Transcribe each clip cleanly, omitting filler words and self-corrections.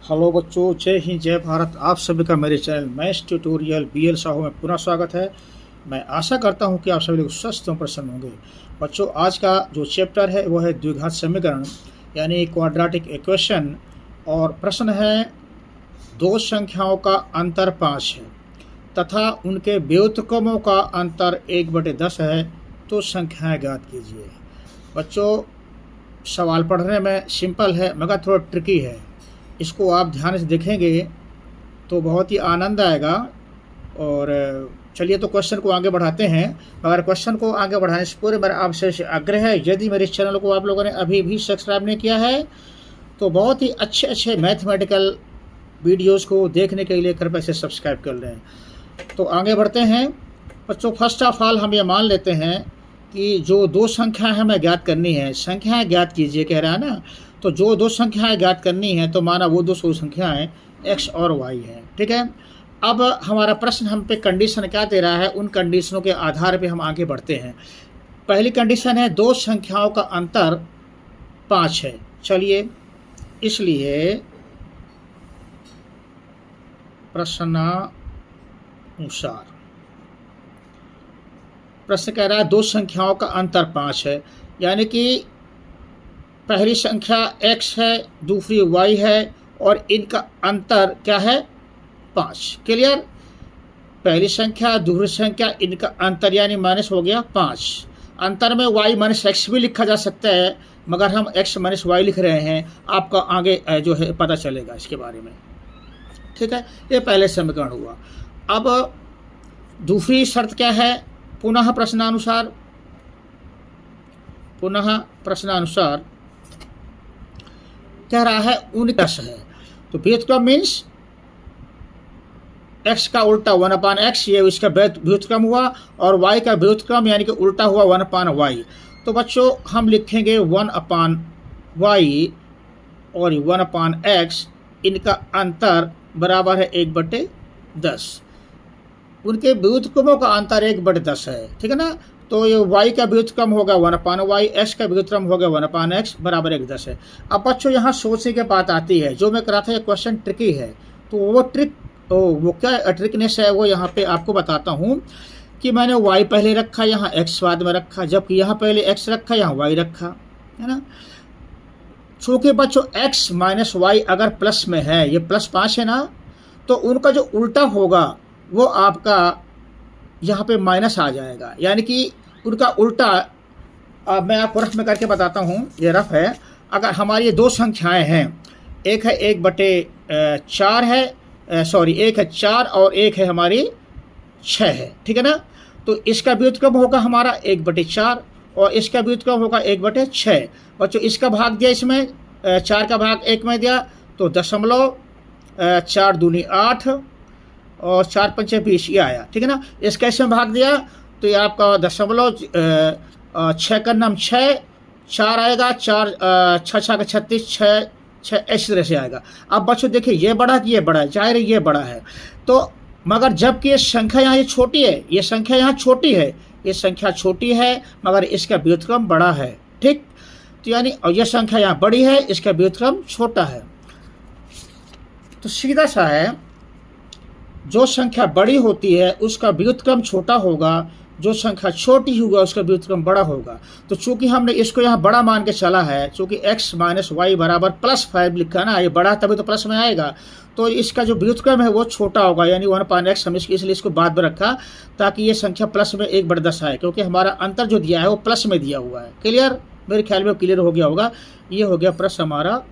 Hello बच्चों, जय हिंद जय भारत। आप सभी का मेरे channel maths tutorial BL Sahu में पुनः स्वागत है। मैं आशा करता हूं कि आप सभी लोग स्वस्थ और प्रसन्न होंगे। बच्चों, आज का जो चैप्टर है वो है द्विघात समीकरण यानी क्वाड्रेटिक इक्वेशन। और प्रश्न है, दो संख्याओं का अंतर 5 है तथा उनके व्युत्क्रमों का अंतर 1/10 है, तो संख्याएँ ज्ञात कीजिए। बच्चों, सवाल पढ़ने में सिंपल है मगर थोड़ा ट्रिकी है। इसको आप ध्यान से देखेंगे तो बहुत ही आनंद आएगा। और चलिए तो क्वेश्चन को आगे बढ़ाते हैं। मगर क्वेश्चन को आगे बढ़ाने से पूर्व मेरा आपसे आग्रह है, यदि मेरे चैनल को आप लोगों ने अभी भी सब्सक्राइब नहीं किया है तो बहुत ही अच्छे मैथमेटिकल वीडियोस को देखने के लिए कृपया से सब्सक्राइब कर लें। तो आगे बढ़ते हैं बच्चों। फर्स्ट ऑफ ऑल हम ये मान लेते हैं कि जो दो संख्याएं हमें ज्ञात करनी है, संख्याएं ज्ञात कीजिए कह रहा है ना। तो जो दो संख्याएं ज्ञात करनी है तो माना वो दो संख्याएं x और y हैं, ठीक है। अब हमारा प्रश्न हम पे कंडीशन क्या दे रहा है, उन कंडीशनों के आधार पे हम आगे बढ़ते हैं। पहली कंडीशन है दो संख्याओं का अंतर 5 है। चलिए, इसलिए प्रश्न कह रहा है दो संख्याओं का अंतर 5 है, यानी कि पहली संख्या x है, दूसरी y है और इनका अंतर क्या है 5। क्लियर। पहली संख्या दूसरी संख्या, इनका अंतर यानी माइनस हो गया 5। अंतर में y माइनस एक्स भी लिखा जा सकता है, मगर हम x माइनस वाई लिख रहे हैं। आपका आगे जो है पता चलेगा इसके बारे में, ठीक है। ये पहले समीकरण हुआ। अब दूसरी शर्त क्या है, पुनः प्रश्नानुसार कह रहा है 19 है। तो व्युत्क्रम मीन्स x का उल्टा 1/x, ये इसका व्युत्क्रम हुआ, और y का व्युत्क्रम यानी कि उल्टा हुआ 1/y। तो बच्चों हम लिखेंगे 1/y और 1/x, इनका अंतर बराबर है 1/10। उनके व्युत्क्रमों का अंतर 1/10 है, ठीक है ना। तो ये y का व्युत्क्रम होगा 1/y, x का व्युत्क्रम होगा 1/x बराबर 1/10 है। अब बच्चों यहाँ सोचने की बात आती है, जो मैं करा था ये क्वेश्चन ट्रिकी है। तो वो क्या ट्रिकनेस है वो यहाँ पे आपको बताता हूँ कि मैंने y पहले रखा, यहाँ x बाद में रखा, जबकि यहाँ पहले x रखा, यहाँ y रखा, है ना। चूँकि बच्चों x माइनस वाई अगर प्लस में है, ये +5 है ना, तो उनका जो उल्टा होगा वो आपका यहाँ पे माइनस आ जाएगा, यानी कि उनका उल्टा। मैं आपको रफ में करके बताता हूँ, ये रफ है। अगर हमारी ये दो संख्याएं हैं, एक है 1/4 है, सॉरी एक है 4 और एक है हमारी 6 है, ठीक है ना। तो इसका व्युत्क्रम होगा हमारा 1/4 और इसका व्युत्क्रम होगा 1/6। बच्चों इसका भाग दिया, इसमें 4 का भाग 1 में दिया तो 0.4 दूनी 8 और 4 पंचे 20 ये आया, ठीक है ना। इसका इसमें भाग दिया तो ये आपका 0.6 का नाम 6, 4 आएगा, 4 6 का 36, 6 इस तरह से आएगा। अब बच्चों देखिए ये बड़ा कि ये बड़ा है, जाहिर है ये बड़ा है। तो मगर जबकि ये संख्या यहाँ ये छोटी है, ये संख्या यहाँ छोटी है, ये संख्या छोटी है मगर इसका व्युत्क्रम बड़ा है, ठीक। तो यानी और ये संख्या यहाँ बड़ी है, इसका व्युत्क्रम छोटा है। तो सीधा सा है, जो संख्या बड़ी होती है उसका व्युत्क्रम छोटा होगा, जो संख्या छोटी होगा उसका व्युत्क्रम बड़ा होगा। तो चूंकि हमने इसको यहाँ बड़ा मान के चला है, चूंकि x माइनस वाई बराबर +5 लिखा ना, ये बड़ा तभी तो प्लस में आएगा, तो इसका जो व्युत्क्रम है वो छोटा होगा, यानी 1/x। हम इसलिए इसको बाद में रखा ताकि ये संख्या प्लस में 1/10 आए, क्योंकि हमारा अंतर जो दिया है वो प्लस में दिया हुआ है। क्लियर, मेरे ख्याल में क्लियर हो गया होगा। ये हो गया प्रश्न हमारा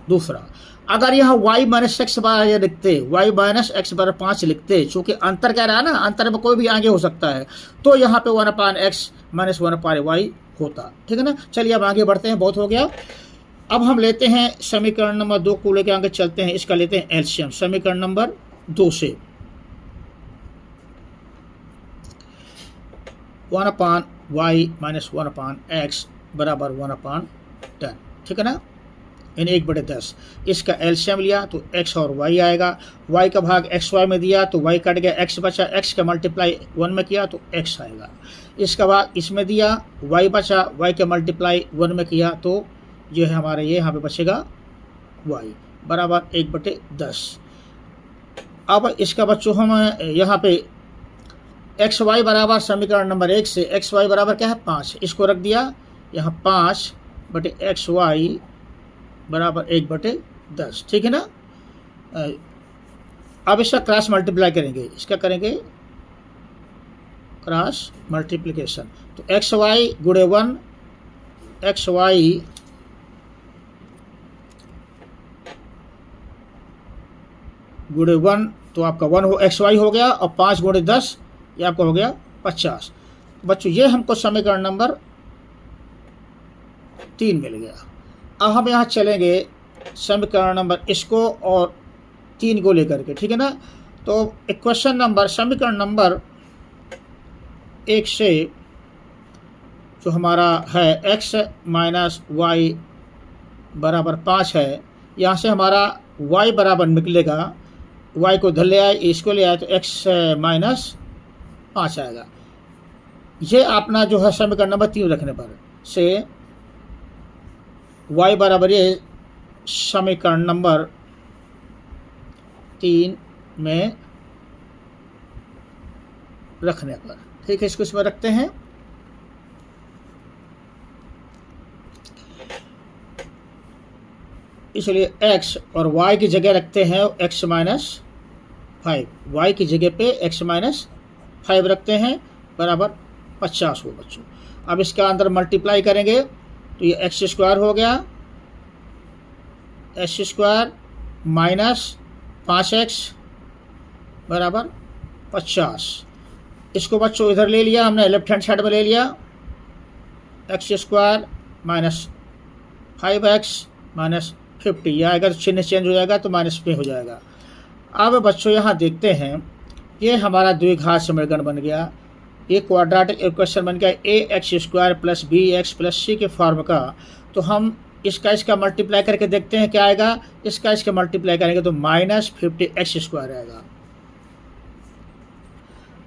दूसरा। अगर यहाँ y माइनस एक्स बार लिखते, y माइनस एक्स बार 5 लिखते, चूँकि अंतर क्या रहा ना, अंतर में कोई भी आगे हो सकता है, तो यहाँ पे 1/x माइनस 1/y होता, ठीक है ना। चलिए अब आगे बढ़ते हैं, बहुत हो गया। अब हम लेते हैं समीकरण नंबर 2 को लेकर आगे चलते हैं। इसका लेते हैं एलसीएम समीकरण नंबर 2 से। 1/y माइनस 1/x बराबर 1/10, ठीक है ना, यानी 1/10। इसका एलसीएम लिया तो x और y आएगा, y का भाग xy में दिया तो y कट गया, x बचा, x का मल्टीप्लाई 1 में किया तो x आएगा। इसका भाग इसमें दिया, y बचा, y का मल्टीप्लाई 1 में किया तो जो है हमारा ये यहाँ पे बचेगा y। बराबर 1/10। अब इसका बच्चों हम यहाँ पे एक्स वाई बराबर समीकरण नंबर 1 से एक्स वाई बराबर क्या है 5, इसको रख दिया यहाँ 5/xy बराबर 1/10, ठीक है ना। अब इसका क्रॉस मल्टीप्लाई करेंगे, इसका करेंगे क्रॉस मल्टीप्लिकेशन। तो एक्स वाई गुणे 1, एक्स वाई गुणे 1 तो आपका 1 हो एक्स वाई हो गया, और 5 गुणे 10 ये आपका हो गया 50। बच्चों ये हमको समीकरण नंबर 3 मिल गया। अब हम यहाँ चलेंगे समीकरण नंबर इसको और 3 को लेकर के, ठीक है ना। तो इक्वेशन नंबर समीकरण नंबर 1 से जो हमारा है x माइनस वाई बराबर 5 है, यहाँ से हमारा y बराबर निकलेगा, y को धर ले आए इसको ले आए तो x माइनस 5 आएगा। ये अपना जो है समीकरण नंबर 3 रखने पर से y बराबर ये समीकरण नंबर 3 में रखने पर, ठीक है, इसको इसमें रखते हैं। इसलिए x और y की जगह रखते हैं x माइनस 5, y की जगह पे x माइनस 5 रखते हैं बराबर 50 हो बच्चों। अब इसका अंदर मल्टीप्लाई करेंगे तो ये एक्स स्क्वायर हो गया, एक्स स्क्वायर माइनस 5x बराबर 50। इसको बच्चों इधर ले लिया हमने, लेफ्ट हैंड साइड में ले लिया, x square minus 5x minus 50, यह आएगा तो चिन्ह चेंज हो जाएगा तो माइनस में हो जाएगा। अब बच्चों यहाँ देखते हैं, ये हमारा द्विघात समीकरण बन गया, ये क्वाड्रेटिक इक्वेशन बन गया a x square plus b x plus c के फॉर्म का। तो हम इसका मल्टीप्लाई करके देखते हैं क्या आएगा, इसका मल्टीप्लाई करेंगे तो माइनस 50x स्क्वायर आएगा।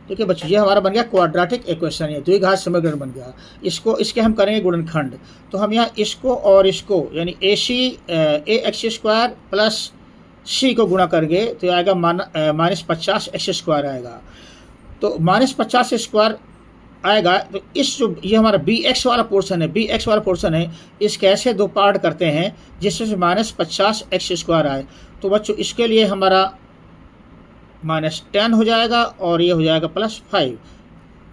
ठीक है बच्चों, ये हमारा बन गया क्वाड्रेटिक इक्वेशन, ये द्विघात समीकरण बन गया। इसके हम करेंगे गुणनखंड, तो हम यहाँ इसको और इसको यानी ए एक्स स्क्वायर प्लस सी को गुणा करेंगे तो आएगा माइनस 50x स्क्वायर आएगा। तो माइनस 50 स्क्वायर आएगा तो इस जो ये हमारा बी एक्स वाला पोर्शन है, इसके ऐसे दो पार्ट करते हैं जिससे माइनस 50x स्क्वायर आए। तो बच्चों इसके लिए हमारा माइनस 10 हो जाएगा और ये हो जाएगा प्लस 5,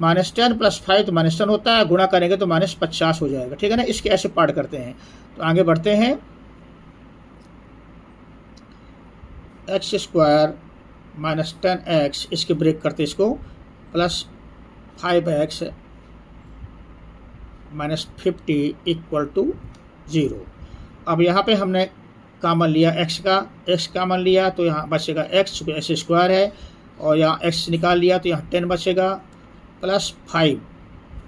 माइनस 10 प्लस 5 तो माइनस 10 होता है, गुणा करेंगे तो माइनस 50 हो जाएगा, ठीक है ना। इसके ऐसे पार्ट करते हैं। तो आगे बढ़ते हैं, एक्स स्क्वायर माइनस 10x, इसके ब्रेक करते इसको, plus 5x minus 50 equal to 0। अब यहाँ पे हमने कॉमन लिया x कॉमन लिया तो यहाँ बचेगा x, चूँकि एक्स स्क्वायर है, और यहाँ x निकाल लिया तो यहाँ 10 बचेगा, प्लस 5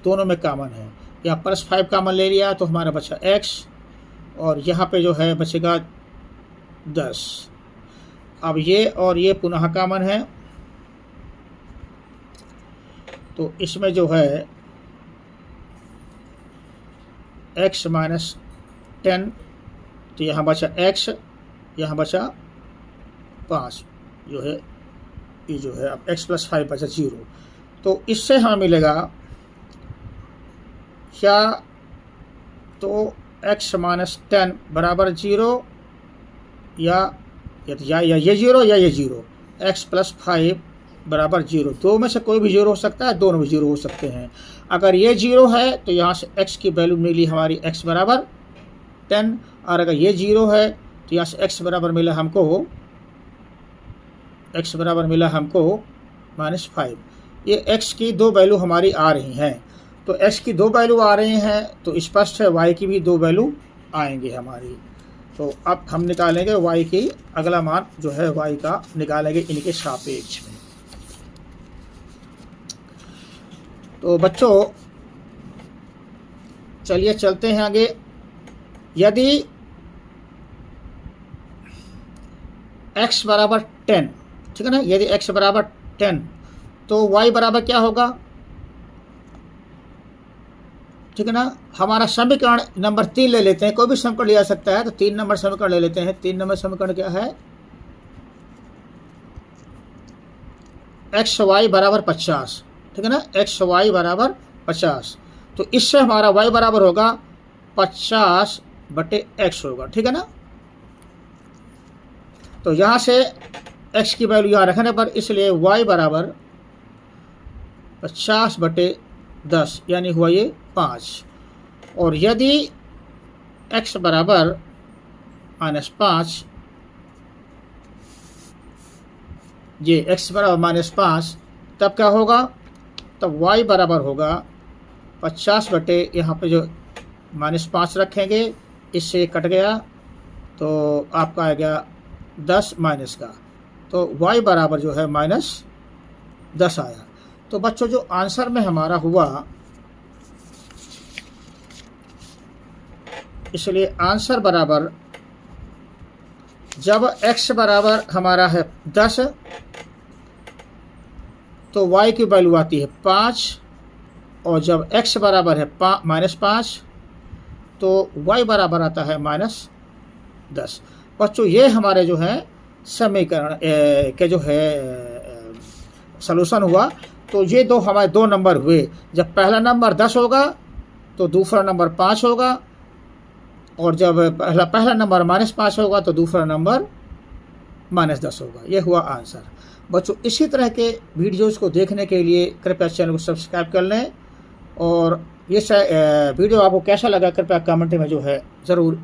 दोनों में कॉमन है, यहाँ प्लस 5 कॉमन ले लिया तो हमारा बचा x, और यहाँ पे जो है बचेगा 10। अब ये और ये पुनः कॉमन है, तो इसमें जो है x माइनस 10, तो यहाँ बचा x, यहाँ बचा 5 जो है, ये जो है अब x प्लस 5 बचा 0। तो इससे हमें मिलेगा क्या, तो x माइनस 10 बराबर 0, या ये 0 या ये 0, x प्लस 5 बराबर 0, दो में से कोई भी 0 हो सकता है, दोनों में 0 हो सकते हैं। अगर ये 0 है तो यहाँ से x की वैल्यू मिली हमारी x बराबर 10, और अगर ये 0 है तो यहाँ से x बराबर मिला हमको माइनस 5। ये x की दो वैल्यू हमारी आ रही हैं, तो x की दो वैल्यू आ रही हैं तो स्पष्ट है y की भी दो वैल्यू आएंगी हमारी। तो अब हम निकालेंगे y की अगला मान जो है y का निकालेंगे इनके सापेक्ष में। तो बच्चों चलिए चलते हैं आगे। यदि x बराबर 10, ठीक है ना, यदि x बराबर 10 तो y बराबर क्या होगा, ठीक है ना। हमारा समीकरण नंबर 3 ले लेते हैं, कोई भी समीकरण लिया जा सकता है, तो 3 नंबर समीकरण ले लेते हैं। 3 नंबर समीकरण क्या है, एक्स वाई बराबर 50, ठीक है ना, एक्स वाई बराबर 50। तो इससे हमारा y बराबर होगा 50/x होगा, ठीक है ना। तो यहाँ से x की वैल्यू यहाँ रखने पर, इसलिए y बराबर 50/10 यानी हुआ ये 5। और यदि x बराबर -5, ये x बराबर -5, तब क्या होगा, तब y बराबर होगा 50 बटे, यहाँ पे जो -5 रखेंगे, इससे ये कट गया तो आपका आ गया 10 माइनस का, तो y बराबर जो है -10 आया। तो बच्चों जो आंसर में हमारा हुआ, इसलिए आंसर बराबर, जब x बराबर हमारा है 10 तो y की वैल्यू आती है 5, और जब x बराबर है -5 तो y बराबर आता है -10। बच्चों ये हमारे जो है समीकरण के जो है सलूशन हुआ। तो ये दो हमारे 2 नंबर हुए, जब पहला नंबर 10 होगा तो दूसरा नंबर 5 होगा, और जब पहला नंबर -5 होगा तो दूसरा नंबर -10 होगा। ये हुआ आंसर। बच्चों इसी तरह के वीडियोज़ को देखने के लिए कृपया चैनल को सब्सक्राइब कर लें, और ये वीडियो आपको कैसा लगा कृपया कमेंट में जो है ज़रूर